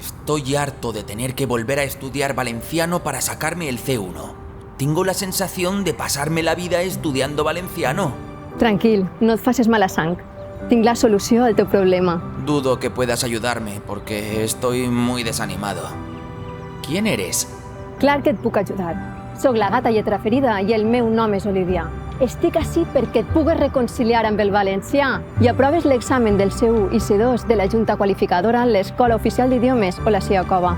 Estoy harto de tener que volver a estudiar valenciano para sacarme el C1. Tengo la sensación de pasarme la vida estudiando valenciano. Tranquil, no et facis mala sang. Tinc la solució al teu problema. Dudo que puedas ayudarme porque estoy muy desanimado. ¿Quién eres? Clar que et puc ajudar. Soc la gata Lletraferida i el meu nom és Olivia. Estic ací perquè et pugues reconciliar amb el valencià i aproves l'examen del C1 i C2 de la Junta Qualificadora, l'Escola Oficial d'Idiomes o la SEA Cova.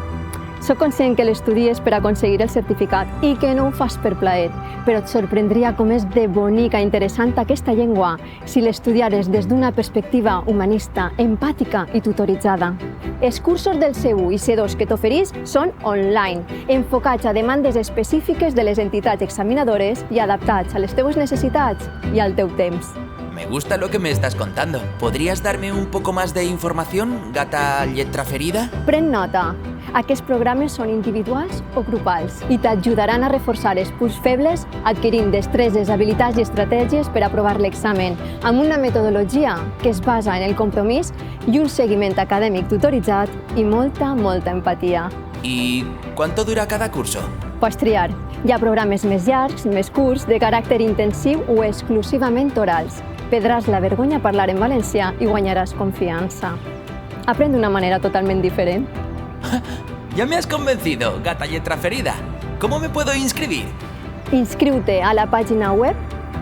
Soc conscient que l'estudies per aconseguir el certificat i que no ho fas per plaer, però et sorprendria com és de bonica i interessant aquesta llengua si l'estudiares des d'una perspectiva humanista, empàtica i tutoritzada. Els cursos del C1 i C2 que t'oferís són online, enfocats a demandes específiques de les entitats examinadores i adaptats a les teves necessitats i al teu temps. Me gusta lo que me estás contando. ¿Podrías darme un poco más de información, gata Lletraferida? Pren nota. Aquests programes són individuals o grupals i t'ajudaran a reforçar els punts febles adquirint destreses, habilitats i estratègies per aprovar l'examen amb una metodologia que es basa en el compromís i un seguiment acadèmic tutoritzat i molta empatia. ¿Y cuánto dura cada curso? Pots triar. Hi ha programes més llargs, més curts, de caràcter intensiu o exclusivament orals. Perdràs la vergonya a parlar en valencià i guanyaràs confiança. Aprèn d'una manera totalment diferent. Ya me has convencido, gata Lletraferida. ¿Cómo me puedo inscribir? Inscriu-te a la pàgina web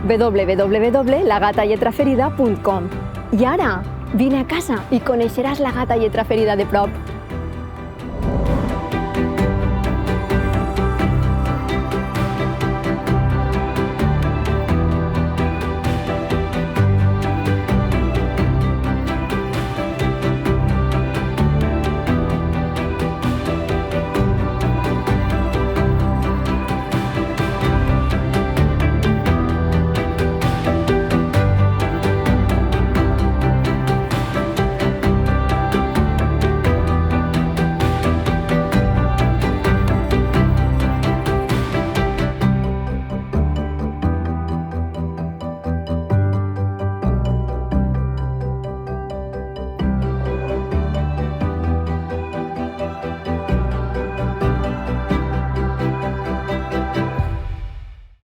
www.lagatalletraferida.com. I ara, vine a casa i coneixeràs la gata Lletraferida de prop.